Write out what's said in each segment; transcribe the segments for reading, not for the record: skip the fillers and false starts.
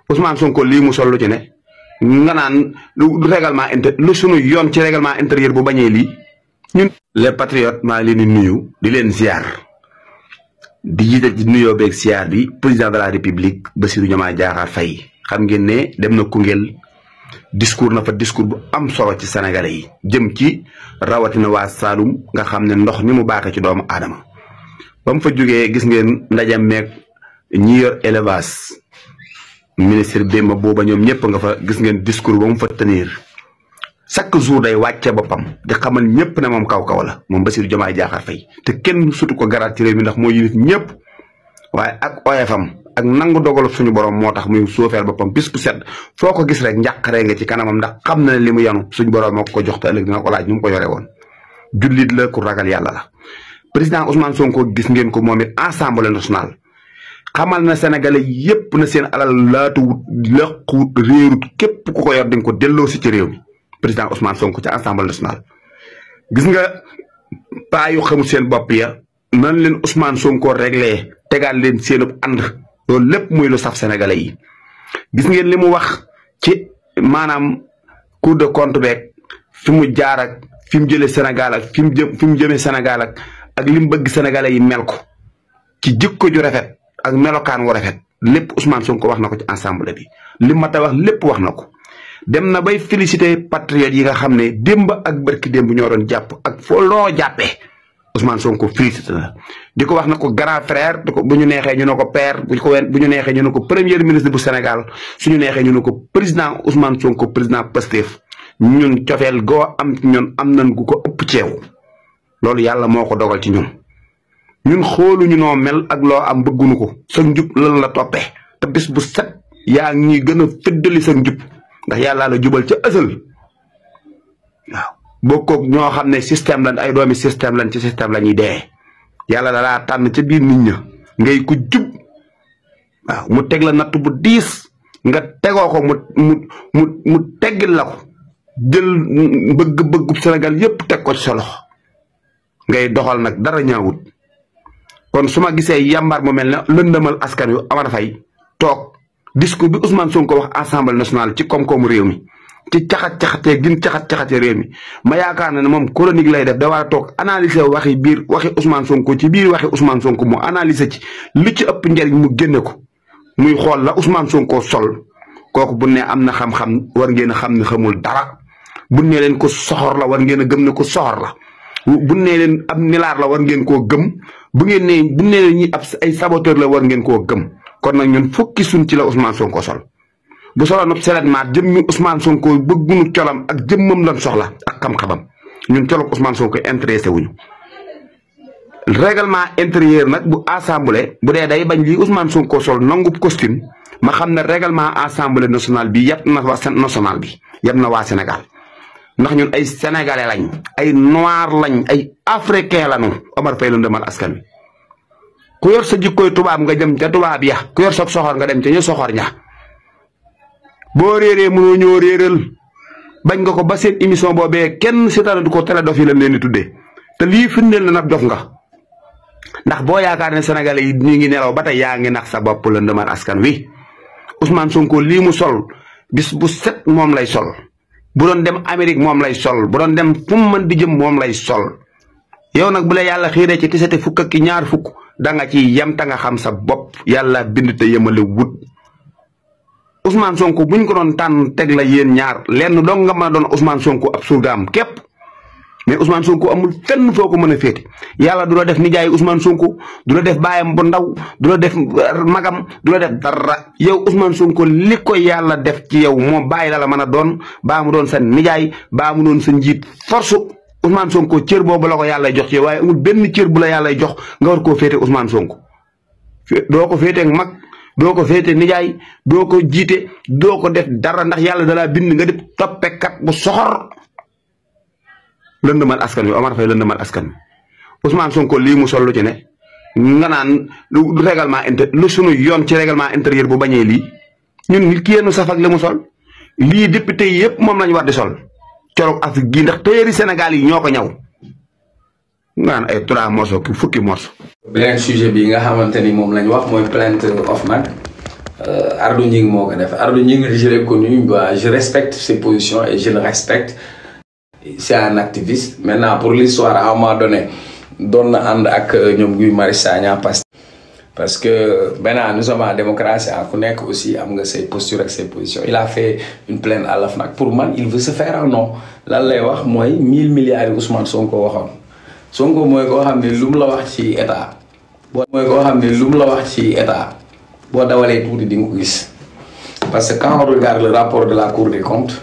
Ousmane Sonko lii mu sol lu ci ne nga naan lu règlement lu sunu yoon ci règlement intérieur bu bañee lii ñun les patriotes maa ngi leen di nuyu di leen ziar di jiital ci nuyoo beeg ziar bi président de la république Bassirou Diomaye Diakhar Faye xam ngeen ne dem na Koungheul discours na fa discours bu am solo ci sénégalais yi jëm ci rawatina waa Saloum nga xam ne ndox ni mu baaxee ci doomu aadama ba mu fa jógee gis ngeen ndaje meeg ñi yor élevage ministre Bemba booba ñoom ñëpp nga fa gis ngeen discours ba mu fa tenir chaque jour day wàcce boppam di xamal ñëpp ne moom kaw-kaw la moom Bassirou Diomaye Diakhar Faye te kenn sutu ko garaat ci réew mi ndax moo yilif ñëpp waaye ak oyefam ak nangu dogalu suñu borom moo tax muy suufeel boppam bis bu set foo ko gis rek njàqaree nga ci kanamam ndax xam na ne li mu yanu suñu borom moo ko jox te ëllëg dina ko laaj ñu mu ko yore woon jullit la ku ragal yàlla la. président Ousmane Sonko gis ngeen ko moom it Assemblée nationale xamal na sénégalais yépp na seen alal laatuwut lëquwut réerut képp ku ko yor di nga ko delloo si ci réew mi président Ousmane Sonko ci Assemblée nationale. gis nga paa yu xamul seen bopp ya nan leen Ousmane Sonko réglé tegaal leen seenub ànd loolu lépp muy lu saf sénégalais yi gis ngeen li mu wax ci maanaam Cour des comptes beeg fi mu jaar ak fi mu jëlee Sénégal ak fi mu jëmee Sénégal ak li mu bëgg sénégalais yi mel ko ci jikko ju rafet ak melokaan wu rafet lépp Ousmane Sonko wax na ko ci assemblée bi li mat a wax lépp wax na ko dem na bay félicité patriotes yi nga xam ne démb ak barki démb ñoo doon jàpp ak foo loo jàppee Ousmane Sonko félicité na di ko wax na ko grand frère di ko bu ñu neexee ñu ne ko père bu ñu neexee ñu ne ko premier ministre bu Sénégal suñu neexee ñu ne ko président Ousmane Sonko président Pastef ñun cofeel goo am ñun am nañ gu ko ëpp ceew loolu yàlla moo ko dogal ci ñun xooluñu noo mel ak loo am bëggunu ko sa njub lan la toppee te bis bu set yaa ngi gën a fëddali sa njub ndax yàlla la jubal ca ësal waaw bokkoog ñoo xam ne système lañ ay doomi système lañ ci système la ñuy dee yàlla da laa tànn ca biir nit ña ngay ko jub waaw mu teg la natt bu diis nga tegoo ko mu teggil la ko jël bëgg-bëggu Sénégal yépp teg ko ci sa loxo ngay doxal nag dara ñaawut kon su ma gisee yàmbar mu mel ne lëndëmal askan wi Amara Faye toog discours bi Ousmane Sonko wax assemblée nationale ci koom-koomu réew mi ci caxat-caxatee gin caxat-caxatee réew mi ma yaakaar na ne moom chronique lay def da war a toog analyser waxi Ousmane Sonko ci biir waxi Ousmane Sonko mu analyser ci li ci ëpp njariñ mu génne ko muy xool la Ousmane Sonko sol kooku bu ne am na xam-xam war ngeen a xam ne xamul dara bu ne leen ko soxor la war ngeen a gëm ne ko soxor la bu ne leen ab nilaar la war ngeen koo gëm bu ne leen ñi ab ay saboteur la war ngeen koo gëm kon nag ñun fukki suñ ci la Ousmane Sonko sol bu soloon ab seletment jëmmi Ousmane Sonko bëggunu colam ak jëmmam lan soxla ak xam-xamam ñun colog Ousmane Sonko intéressé wuñu règlement intérieur nag bu assemblée bu dee day bañ lii Ousmane Sonko sol nangu costume ma xam ne règlement assemblée nationale bi yëpp na waa national bi yëpp na waa Sénégal ndax ñun ay sénégalais lañ ay noir lañ ay africain lañu Omar Faye la demal askan wi ku yor sa jikkoy tubaab nga dem ca tubaab ya ku yor sa soxor nga dem ca ñu soxor ña boo réeree mënoo ñoo réeral bañ nga ko ba seen émission boobee kenn seetaan du ko télé dof yi lañ leen di tuddee te lii firndeel na nag dof nga ndax boo yaakaar ne sénégalais yi ñi ngi nelaw ba tey yaa ngi nax sa bopp la demal askan wi Ousmane Sonko lii mu sol bis bu set moom lay sol. bu doon dem Amérique moom lay sol bu doon dem fu mu mën di jëm moom lay sol yow nag bu la yàlla xiiree ci tisete fukk ak ñaar fukk da nga ci yem ta nga xam sa bopp yàlla bind te yemale wut Ousmane Sonko buñ ko doon tànn teg la yéen ñaar lenn dong nga mën a doon Ousmane Sonko ab surgaam képp mais Ousmane Sonko amul fenn foo ko mën a féete yàlla du la def nijaay Ousmane Sonko du la def baayam bu ndaw du la def magam du la def dara yow Ousmane Sonko li ko yàlla def ci yow moom bàyyi la mën a doon baa mu doon sa nijaay baa mu doon sa njiit force Ousmane Sonko cër boobu la ko yàlla jox ci yow waaye amul benn cër bu la yàlla jox nga war koo féete Ousmane Sonko doo ko féete mag doo ko féete nijaay doo ko jiite doo ko def dara ndax yàlla dalaa bind nga def toppekat bu soxor lëndëmal askan wi Omar Faye lëndëmal askan wi Ousmane Sonko lii mu sol lu ci ne nga naan lu règlement lu sunu yoon ci règlement intérieur bu bañee lii ñun nit ki yenn saf ak li mu sol lii député yi yëpp moom lañu war di sol coroog Afrique gii ndax téeri Sénégal yi ñoo ko ñaw nga naan ay 3 morceaux ki fukki morceaux. beneen sujet bi nga xamante ni moom lañ wax mooy plainte OFNAC Ardo Gningue moo ko def. Ardo Gningue je l'ai connu, je respecte ses positions et je le respecte. C'est un activiste. Maintenant pour l'histoire à un moment donné doon na ànd ak ñoom Guy Marius Sagna parce que maintenant nous sommes en démocratie ku nekk aussi am nga ses postures ak ses positions. Il a fait une plainte à l'OFNAC. Pour man il veut se faire un nom. Lan lay wax mooy 1000 milliards yi Ousmane Sonko waxoon. Sonko mooy koo xam ne lu mu la wax ci état. Boo dawalee tuuti di nga ko gis. Parce que quand on regarde le rapport de la Cour des comptes,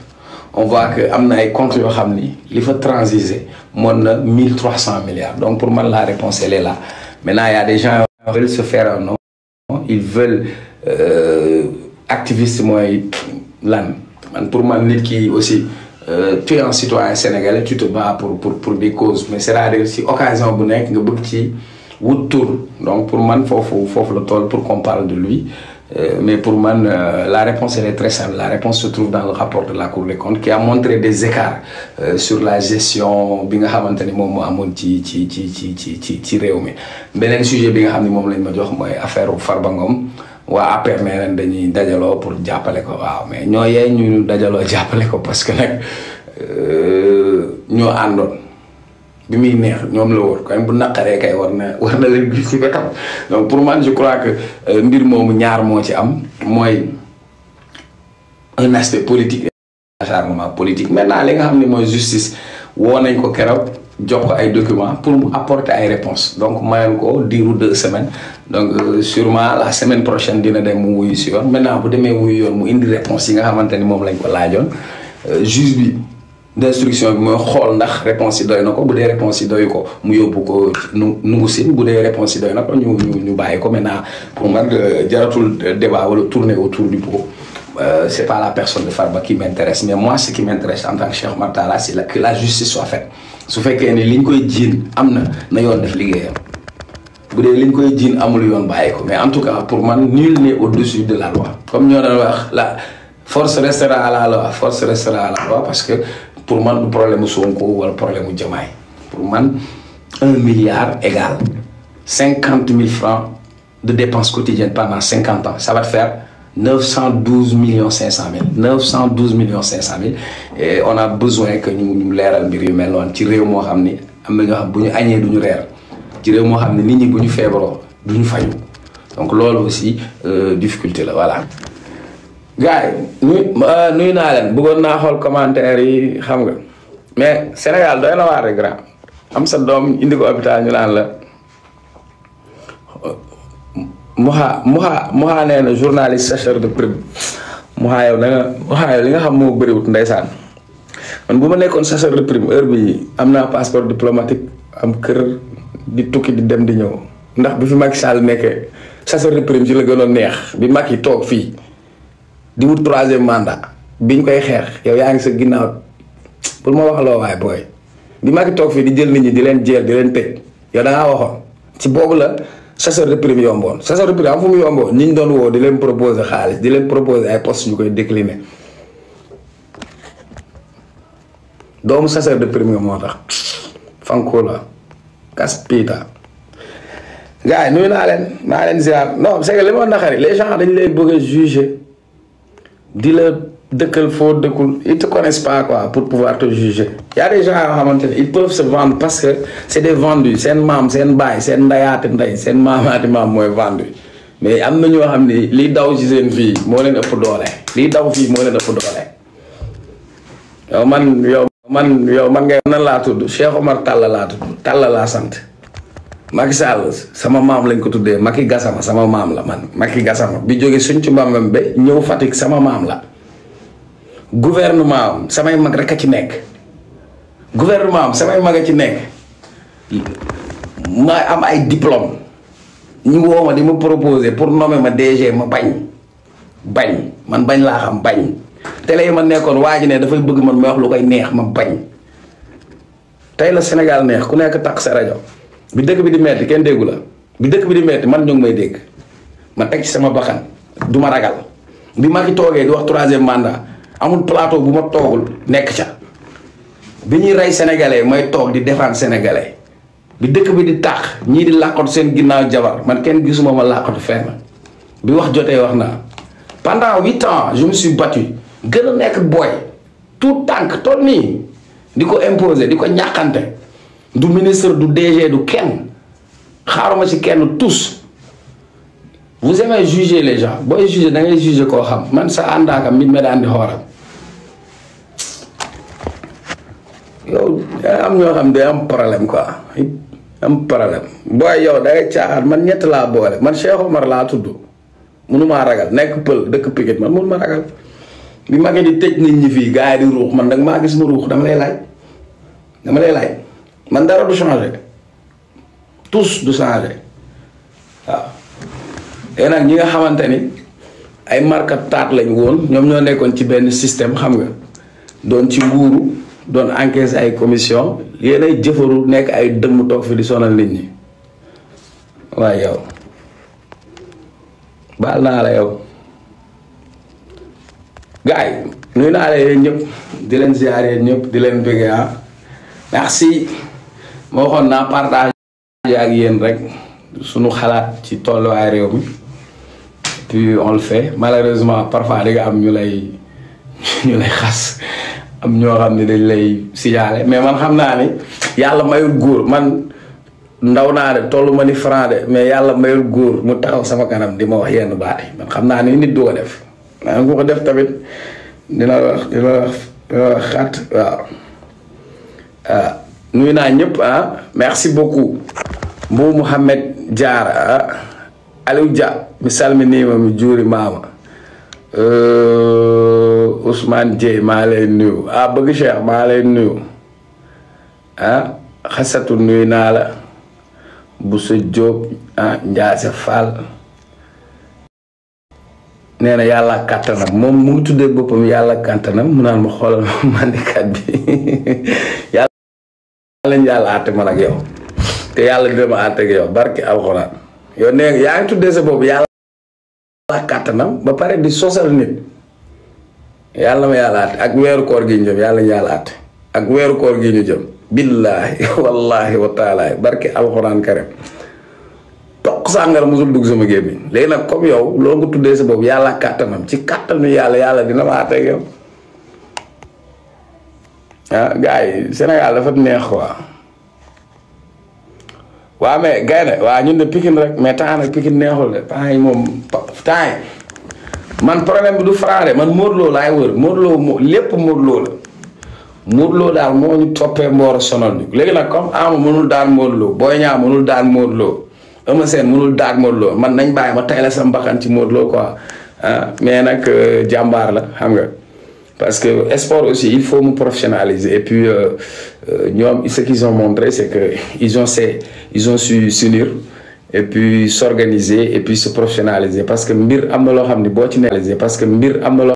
on voit que am na ay comptes yoo xam ni li fa transiger mën na 1300 milliards. Donc pour man la réponse elle est là. Maintenant il y a des gens qui veulent se faire un nom. Ils veulent activiste mooy lan man pour man nit ki aussi tu es un citoyen sénégalais, tu te bats pour des causes, mais c'est-à-dire si occasion bu nekk nga bëgg ci wut tour. Donc pour man foofu la tool pour qu'on parle de lui. Mais pour moi, la réponse elle est très simple. La réponse se trouve dans le rapport de la Cour des comptes qui a montré des écarts sur la gestion bi nga xamante ni moom moo amoon ci réew mi. Beneen sujet bi nga xam ni moom lañ ma jox mooy affaire Farba Ngom waa APR nee nañ dañuy dajaloo pour jàppale ko. Waaw mais ñoo yee ñu dajaloo jàppale ko parce que nag ñoo àndoon. bi muy neex ñoom la wóor kon bu naqaree kay war na leen gis ci wetam. Donc pour moi je crois que mbir moomu ñaar moo ci am mooy un aspect politique et acharnement politique. Maintenant li nga xam ne mooy justice woo nañ ko keroog jox ko ay documents pour mu apporter ay réponses. Donc mayoon ko diiru 2 semaines. Donc sûrement la semaine prochaine dina dem mu wuyu si yoon. Maintenant bu demee wuyu yoon mu indi réponse yi nga xamante ni moom lañ ko laajoon juge bi d'instruction bi mooy xool ndax réponse yi doy na ko bu dee réponse yi doy ko mu yóbbu ko nungu sin bu dee réponse yi doy na ko ñu bàyyi ko. Maintenant pour man jaratul débat wala tourner autour du pot. C'est pas la personne de Farba qui m'intéresse, mais moi ce qui m'intéresse en tant que Cheikh Oumar Talla c'est que la justice soit faite. Su fekkee ni liñ koy jiin am na yoon def liggéeyam bu dee liñ koy jiin amul yoon bàyyi ko. Mais en tout cas pour man nul n'est au-dessus de la loi. Comme ñoo doon wax la force restera à la loi, force restera à la loi, parce que pour moi le problème Sonko ou le problème Diomaye. Pour moi 1 milliard égale 50 000 francs de dépenses quotidiennes pendant 50 ans. Ça va te faire 912 500 000. 912 500 000. Et on a besoin que nous leeral mbir yu mel noonu ci réew moo xam ni am na ñoo xam bu ñu añee du ñu reer ci réew moo xam ne nit ñi bu ñu feebaroo du ñu fayu. Donc loolu aussi difficulté la voilà. gars yi nuyu naa leen bëggoon naa xool commentaire yi xam nga mais Sénégal doy na waar rek grand am sa doom indi ko hôpital ñu naan la Mouha nee na journaliste chasseur de prime Mouha yow li nga xam moo bëriwut ndeysaan man bu ma nekkoon chasseur de prime heure bi am naa passeport diplomatique am kër di tukki di dem di ñëw ndax bi fi Macky Sall nekkee chasseur de prime ci la gënoon neex bi Macky toog fii di wut 3e mandat biñ koy xeex yow yaa ngi sa ginnaaw pour ma wax loo waay booy bi Macky toog fii di jël nit ñi di leen jeel di leen tëj yow da ngaa waxoon ci boobu la chasseur de prime yomboon. Chasseur de prime am fu mu yomboon ñi ñu doon woo di leen proposer xaalis di leen proposer ay postes ñu koy décliner doomu chasseur de prime nga moo tax fanko la kaspita gars yi nuyu naa leen ziar non c'est que li ma naqari les gens dañ lay bëgg a juger di la dëkkal foo dëkkul ils te connaissent pas quoi pour pouvoir te juger. Y a des gens yoo xamante ne ils peuvent se vendre parce que c'est des vendus seen maam seen baay seen ndayaati ndey seen maamaati maam mooy vendu mais am na ñoo xam ne liy daw ci seen fii moo leen ëpp doole liy daw fii moo leen ëpp doole. yow man ngay nan laa tudd Cheikh Oumar Talla laa tudd Talla laa sant. Macky Sall sama maam lañ ko tuddee Macky Gassama sama maam la man Macky Gassama bi jóge suñ ci mbambam ba ñëw Fatick sama maam la. gouvernement am samay mag rek a ci nekk gouvernement am samay mag a ci nekk ma am ay diplôme ñu woo ma di ma proposer pour nommer ma DG ma bañ man bañ laa xam bañ télé yi ma nekkoon waa ji ne dafay bëgg man ma wax lu koy neex ma bañ tey la Sénégal neex ku nekk takk sa rajo bi dëkk bi di metti kenn déggu la bi dëkk bi di metti man ñu ngi may dégg ma teg ci sama baxan du ma ragal bi ma ki toogee di wax 3e mandat amul plateau bu ma toogul nekk ca bi ñuy rey sénégalais may toog di défendre sénégalais bi dëkk bi di taax ñii di làqatu seen ginnaaw jabar man kenn gisuma ma làqatu fenn bi wax jotee wax naa pendant 8 ans je me suis battu gën a nekk boy tout tànk toll nii di ko imposer di ko ñàkkante du ministre du DG du kenn xaaruma ci kenn tous. Vous aimez juger les gens booy juger da ngay juger koo xam man sa àndaaka mit me daan di xooram yow am ñoo xam day am problème quoi am problème booy yow da ngay caaxaan man ñett laa boole man Cheikh Omar laa tudd mënumaa ragal nekk pël dëkk Pikine man mënuma ragal bi ma di tëj nit ñi fii gars yi di ruux man danga maa gis ma ruux dama lay laaj man dara du changé tous du changé waaw léegi nag ñi nga xamante ni ay markat taat lañ woon ñoom ñoo nekkoon ci benn système xam nga doon ci nguuru doon encaisser ay commission yéen ay jëfaru nekk ay dëmm toog fi di sonal nit ñi waaye yow baal naa la yow gars yi nuyu naa la yéen ñëpp di leen ziar yéen ñëpp di leen bëgg merci moo waxoon naa partage ak yéen rek suñu xalaat ci tolluwaay réew mi puis on le fait malheureusement parfois di nga am ñu lay xas am ñoo xam ne dañ lay signalé mais man xam naa ni yàlla mayul góor man ndaw naa de tollu ma ni franc de mais yàlla mayul góor mu taxaw sama kanam di ma wax yenn baat yi man xam naa ni nit du ko def maa ngi ko def tamit dina wax xat waaw nuyu naa ñëpp merci beaucoup Mbou Mouhamed Diarra Aliou Dia mi salminima mi juurimama Ousmane Dieye maa lay nuyu bëgg Cheikh maa lay nuyu xasatu nuyu naa la Boussa Diop Ndiasse Fall nee na yàlla kàttanam moom mu ngi tuddee boppam yàlla kàttanam mu naan ma xoolal mandikat bi yàlla àtte man ak yow te yàlla dina ma àtte ak yow barki alxuraan yow nee yaa ngi tuddee sa bopp yàlla kàttanam ba pare di sosal nit yàlla ma yàlla àtte ak weeru koor gi ñu jëm yàlla ñu yàlla àtte ak weeru koor gi ñu jëm billaahi wallaahi wa taala barki alxuraan karim toq sàngara musul dugg sama gémmiñ léegi nag comme yow loo nga tuddee sa bopp yàlla kàttanam ci kàttanu yàlla dina ma àtte ak yow gars yi Sénégal dafa neex quoi waaw mais gaynde waaw ñun de Pikine rek mais temps nag Pikine neexul de temps yi moom temps yi man problème bi du Franc de man Modou Lo laay wër Modou Lo lépp Modou Lo la Modou Lo daal moo ñu toppee mboor sonal ñu léegi nag comme Ama mënul daan Modou Lo Boy Niang mënul daan Modou Lo Eumeu Sène mënul daan Modou Lo man nañ bàyyi ma tay la sa mbaxan ci Modou Lo quoi mais nag jàmbaar la xam nga parce que sport aussi il faut me professionnaliser et puis ce qu'ils ont montré c'est que ils ont su s'unir et puis s'organiser et puis se professionnaliser parce que mbir am na loo xam ni boo ci ne parce que mbir am na loo